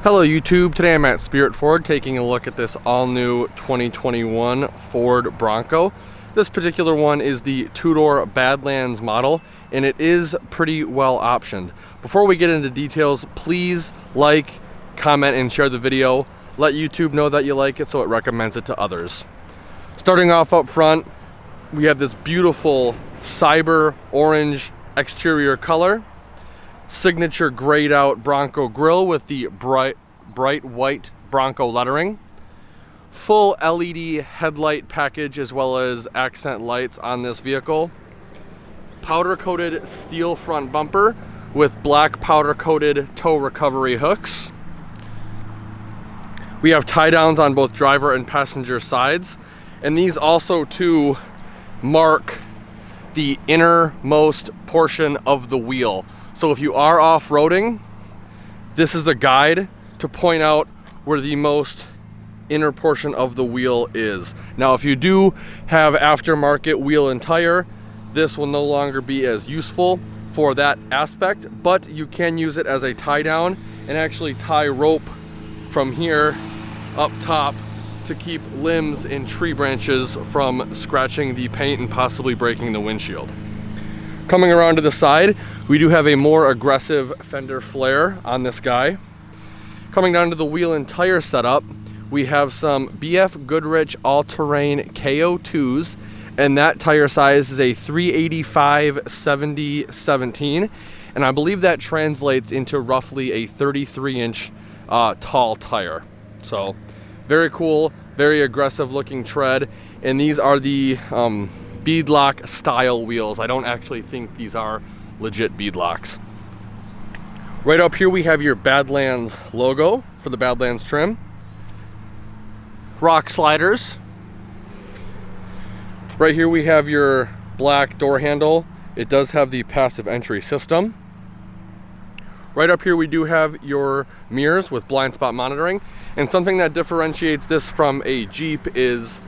Hello YouTube, today I'm at Spirit Ford taking a look at this all-new 2021 Ford Bronco. This particular one is the two-door Badlands model, and it is pretty well optioned. Before we get into details, please like, comment, and share the video. Let YouTube know that you like it so it recommends it to others. Starting off up front, we have this beautiful cyber orange exterior color. Signature grayed out Bronco grille with the bright white Bronco lettering. Full LED headlight package as well as accent lights on this vehicle. Powder coated steel front bumper with black powder coated tow recovery hooks. We have tie downs on both driver and passenger sides, and these also too mark the innermost portion of the wheel. So if you are off-roading, this is a guide to point out where the most inner portion of the wheel is. Now, if you do have aftermarket wheel and tire, this will no longer be as useful for that aspect, but you can use it as a tie down and actually tie rope from here up top to keep limbs and tree branches from scratching the paint and possibly breaking the windshield. Coming around to the side, we do have a more aggressive fender flare on this guy. Coming down to the wheel and tire setup, we have some BF Goodrich all-terrain KO2s, and that tire size is a 385/70/17, and I believe that translates into roughly a 33-inch tall tire. So very cool, very aggressive looking tread, and these are the beadlock style wheels. I don't actually think these are legit beadlocks. Right up here we have your Badlands logo for the Badlands trim. Rock sliders. Right here we have your black door handle. It does have the passive entry system. Right up here we do have your mirrors with blind spot monitoring, and something that differentiates this from a Jeep is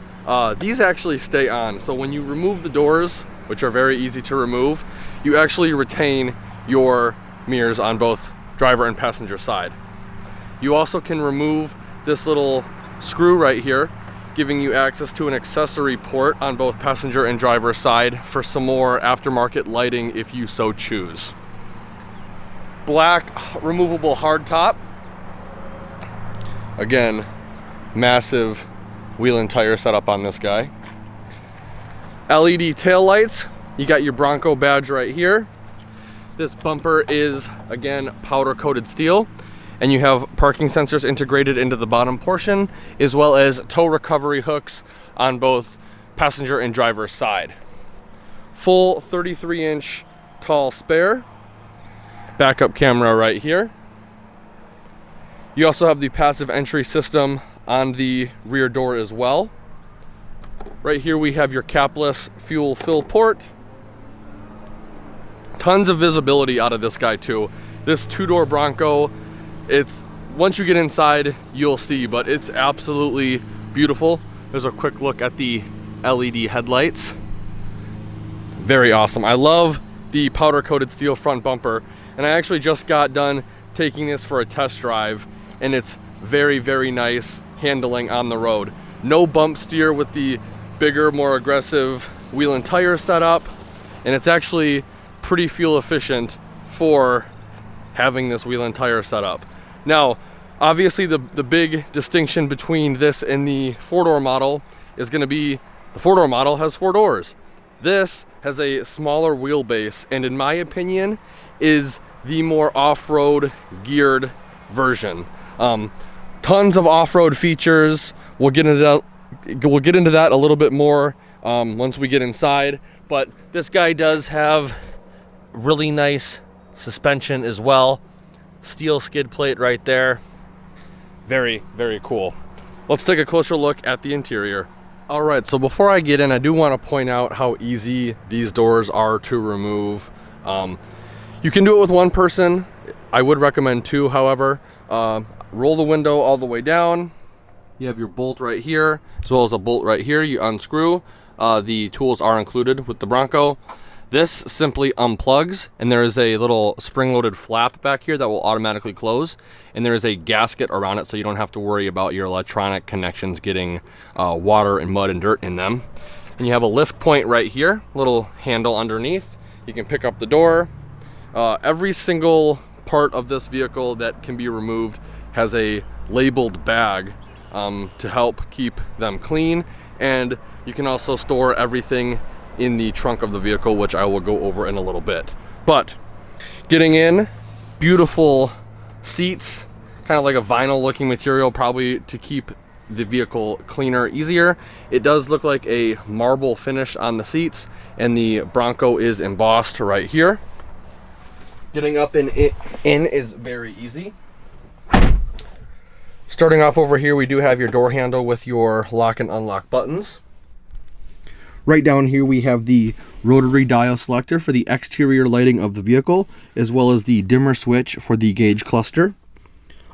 these actually stay on. So when you remove the doors, which are very easy to remove, you actually retain your mirrors on both driver and passenger side. You also can remove this little screw right here, giving you access to an accessory port on both passenger and driver side for some more aftermarket lighting if you so choose. Black removable hardtop. Again, massive wheel and tire setup on this guy. LED tail lights. You got your Bronco badge right here. This bumper is, again, powder coated steel, and you have parking sensors integrated into the bottom portion, as well as tow recovery hooks on both passenger and driver side. Full 33-inch tall spare. Backup camera right here. You also have the passive entry system on the rear door as well. Right here we have your capless fuel fill port. Tons of visibility out of this guy too. This two-door Bronco, it's, once you get inside you'll see, but it's absolutely beautiful. There's a quick look at the LED headlights. Very awesome. I love the powder coated steel front bumper, and I actually just got done taking this for a test drive, and it's very, very nice handling on the road. No bump steer with the bigger, more aggressive wheel and tire setup, and it's actually pretty fuel efficient for having this wheel and tire setup. Now, obviously the big distinction between this and the four-door model is going to be the four-door model has four doors. This has a smaller wheelbase, and in my opinion is the more off-road geared version. Tons of off-road features. We'll get into that a little bit more once we get inside, but this guy does have really nice suspension as well. Steel skid plate right there. Very, very cool. Let's take a closer look at the interior. All right, so before I get in, I do want to point out how easy these doors are to remove. You can do it with one person. I would recommend two, however. Roll the window all the way down. You have your bolt right here, as well as a bolt right here. You unscrew. The tools are included with the Bronco. This simply unplugs, and there is a little spring-loaded flap back here that will automatically close, and there is a gasket around it so you don't have to worry about your electronic connections getting water and mud and dirt in them. And you have a lift point right here, little handle underneath. You can pick up the door. Every single part of this vehicle that can be removed has a labeled bag to help keep them clean, and you can also store everything in the trunk of the vehicle, which I will go over in a little bit. But getting in, beautiful seats, kind of like a vinyl looking material, probably to keep the vehicle cleaner, easier. It does look like a marble finish on the seats, and the Bronco is embossed right here. Getting up and in is very easy. Starting off over here, we do have your door handle with your lock and unlock buttons. Right down here we have the rotary dial selector for the exterior lighting of the vehicle, as well as the dimmer switch for the gauge cluster.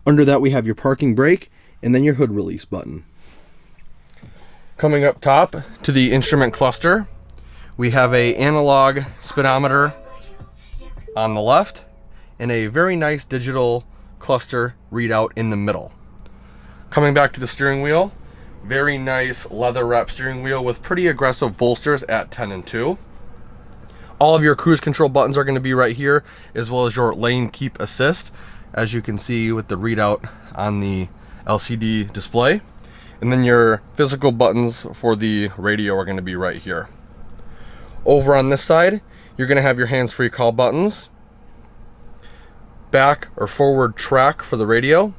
Under that we have your parking brake, and then your hood release button. Coming up top to the instrument cluster, we have an analog speedometer on the left, and a very nice digital cluster readout in the middle. Coming back to the steering wheel, very nice leather wrap steering wheel with pretty aggressive bolsters at 10 and 2. All of your cruise control buttons are going to be right here, as well as your lane keep assist, as you can see with the readout on the LCD display. And then your physical buttons for the radio are going to be right here. Over on this side, you're going to have your hands-free call buttons, back or forward track for the radio,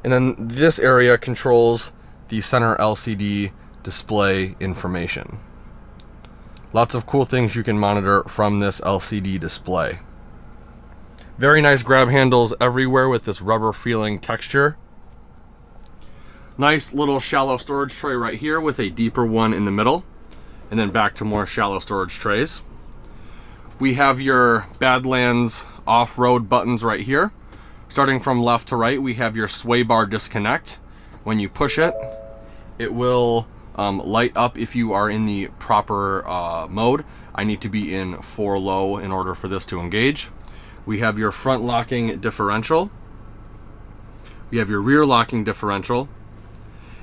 and then this area controls the center LCD display information. Lots of cool things you can monitor from this LCD display. Very nice grab handles everywhere with this rubber feeling texture. Nice little shallow storage tray right here with a deeper one in the middle, and then back to more shallow storage trays. We have your Badlands off-road buttons right here. Starting from left to right, we have your sway bar disconnect. When you push it, it will light up if you are in the proper mode. I need to be in 4 low in order for this to engage. We have your front locking differential. We have your rear locking differential.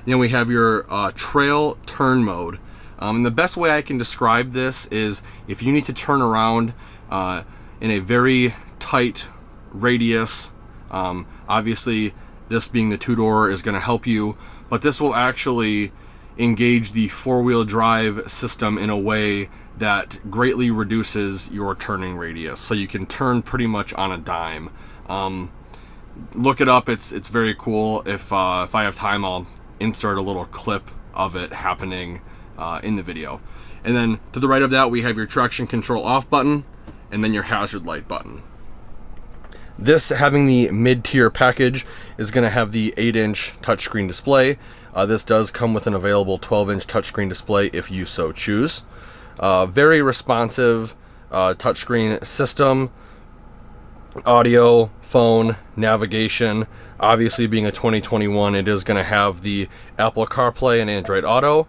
And then we have your trail turn mode. And the best way I can describe this is if you need to turn around in a very tight radius, obviously this being the 2-door is going to help you, but this will actually engage the 4-wheel drive system in a way that greatly reduces your turning radius, so you can turn pretty much on a dime. Look it up, it's very cool. If I have time, I'll insert a little clip of it happening in the video. And then to the right of that, we have your traction control off button, and then your hazard light button. This, having the mid-tier package, is going to have the 8-inch touchscreen display. This does come with an available 12-inch touchscreen display if you so choose. Very responsive touchscreen system, audio, phone, navigation. Obviously, being a 2021, it is going to have the Apple CarPlay and Android Auto.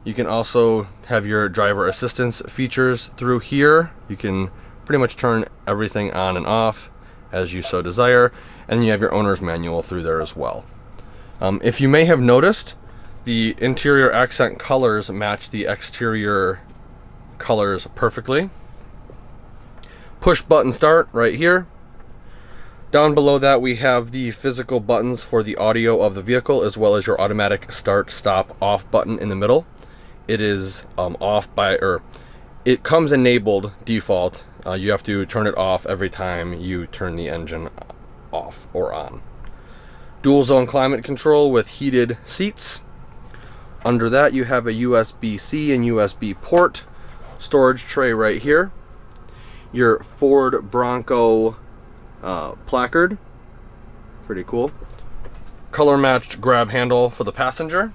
You can also have your driver assistance features through here. You can pretty much turn everything on and off as you so desire, and you have your owner's manual through there as well. If you may have noticed, the interior accent colors match the exterior colors perfectly. Push button start right here. Down below that we have the physical buttons for the audio of the vehicle, as well as your automatic start, stop, off button in the middle. It is off by, or it comes enabled default. You have to turn it off every time you turn the engine off or on. Dual zone climate control with heated seats. Under that you have a USB-C and USB port. Storage tray right here. Your Ford Bronco placard. Pretty cool. Color matched grab handle for the passenger.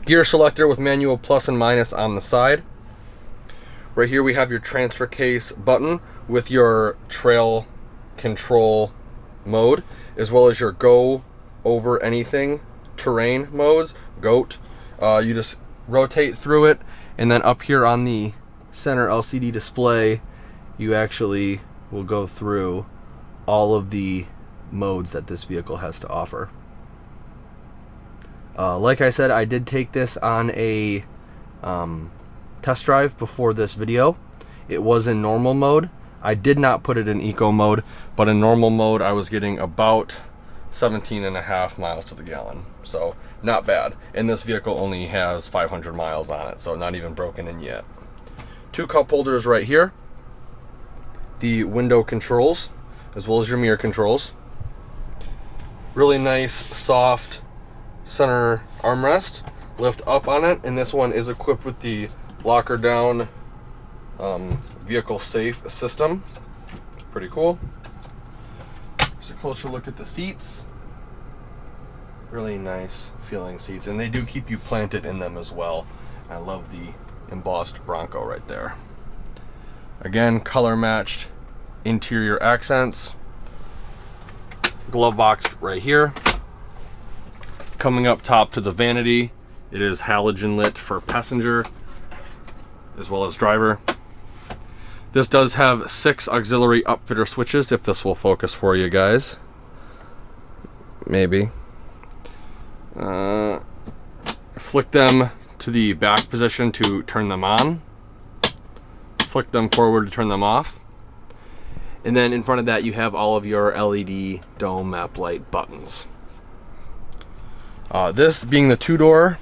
Gear selector with manual plus and minus on the side. Right here we have your transfer case button with your trail control mode, as well as your go over anything terrain modes, GOAT. You just rotate through it, and then up here on the center LCD display, you actually will go through all of the modes that this vehicle has to offer. Like I said, I did take this on a test drive before this video. It was in normal mode. I did not put it in eco mode, but in normal mode I was getting about 17.5 miles to the gallon, so not bad. And this vehicle only has 500 miles on it, so not even broken in yet. 2 cup holders right here, the window controls as well as your mirror controls. Really nice soft center armrest, lift up on it, and this one is equipped with the locker down vehicle safe system. Pretty cool. Just a closer look at the seats. Really nice feeling seats, and they do keep you planted in them as well. I love the embossed Bronco right there. Again, color matched interior accents. Glove box right here. Coming up top to the vanity, it is halogen lit for passenger as well as driver. This does have 6 auxiliary upfitter switches, if this will focus for you guys. Maybe. Flick them to the back position to turn them on. Flick them forward to turn them off. And then in front of that you have all of your LED dome map light buttons. This being the 2-door,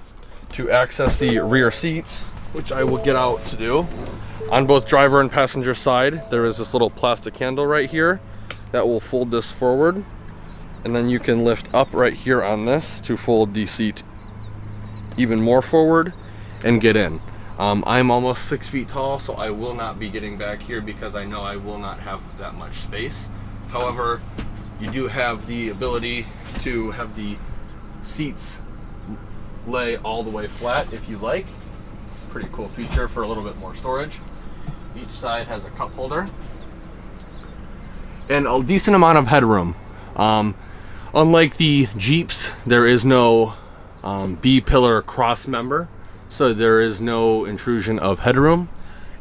to access the rear seats, which I will get out to do. On both driver and passenger side, there is this little plastic handle right here that will fold this forward. And then you can lift up right here on this to fold the seat even more forward and get in. I'm almost 6 feet tall, so I will not be getting back here because I know I will not have that much space. However, you do have the ability to have the seats lay all the way flat if you like. Pretty cool feature for a little bit more storage. Each side has a cup holder and a decent amount of headroom. Unlike the Jeeps, there is no B-pillar cross member, so there is no intrusion of headroom.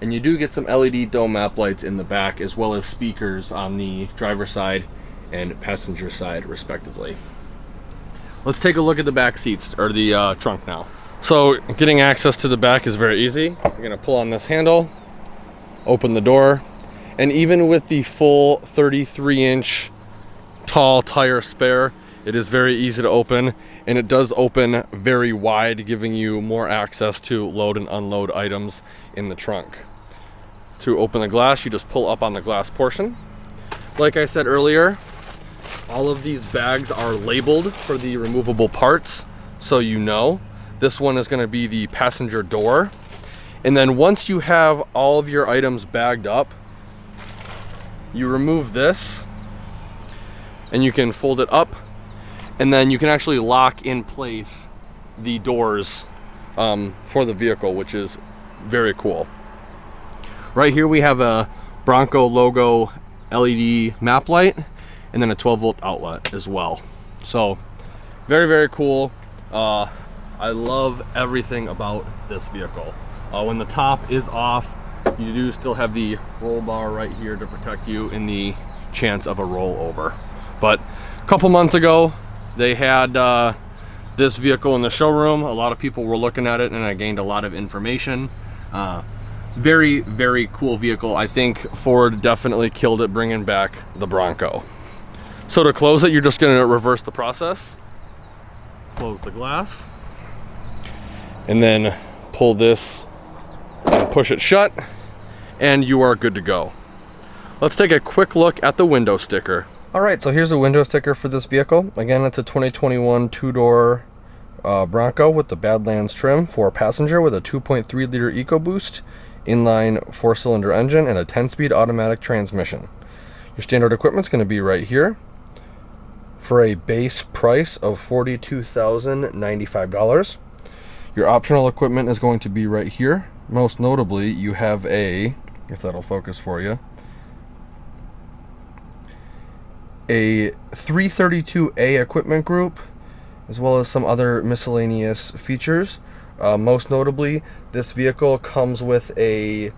And you do get some LED dome map lights in the back, as well as speakers on the driver's side and passenger side respectively. Let's take a look at the back seats, or the trunk now. So getting access to the back is very easy. You're gonna pull on this handle, open the door, and even with the full 33-inch tall tire spare, it is very easy to open, and it does open very wide, giving you more access to load and unload items in the trunk. To open the glass, you just pull up on the glass portion. Like I said earlier, all of these bags are labeled for the removable parts, so you know. This one is going to be the passenger door. And then once you have all of your items bagged up, you remove this and you can fold it up, and then you can actually lock in place the doors for the vehicle, which is very cool. Right here we have a Bronco logo LED map light and then a 12-volt outlet as well. So very, very cool. I love everything about this vehicle. When the top is off, you do still have the roll bar right here to protect you in the chance of a rollover. But a couple months ago, they had this vehicle in the showroom. A lot of people were looking at it, and I gained a lot of information. Very, very cool vehicle. I think Ford definitely killed it bringing back the Bronco. So to close it, you're just going to reverse the process. Close the glass. And then pull this and push it shut, and you are good to go. Let's take a quick look at the window sticker. All right, so here's the window sticker for this vehicle. Again, it's a 2021 2-door Bronco with the Badlands trim for passenger with a 2.3 liter EcoBoost inline 4-cylinder engine and a 10-speed automatic transmission. Your standard equipment's going to be right here for a base price of $42,095. Your optional equipment is going to be right here. Most notably, you have a, if that'll focus for you, a 332A equipment group, as well as some other miscellaneous features. Most notably, this vehicle comes with a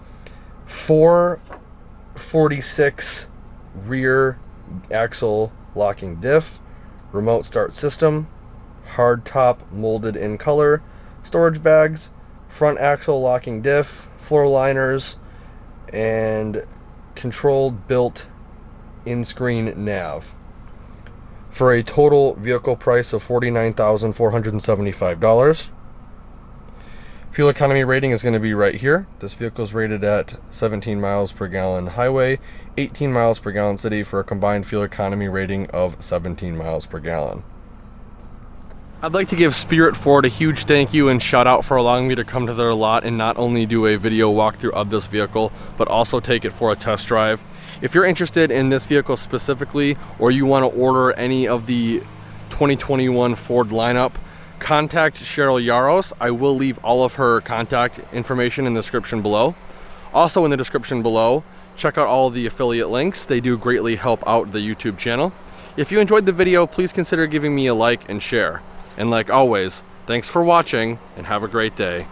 446 rear axle locking diff, remote start system, hard top molded in color, storage bags, front axle locking diff, floor liners, and controlled built in-screen nav, for a total vehicle price of $49,475. Fuel economy rating is going to be right here. This vehicle is rated at 17 miles per gallon highway, 18 miles per gallon city, for a combined fuel economy rating of 17 miles per gallon. I'd like to give Spirit Ford a huge thank you and shout out for allowing me to come to their lot and not only do a video walkthrough of this vehicle, but also take it for a test drive. If you're interested in this vehicle specifically, or you want to order any of the 2021 Ford lineup, contact Cheryle Yaros. I will leave all of her contact information in the description below. Also in the description below, check out all of the affiliate links. They do greatly help out the YouTube channel. If you enjoyed the video, please consider giving me a like and share. And like always, thanks for watching and have a great day.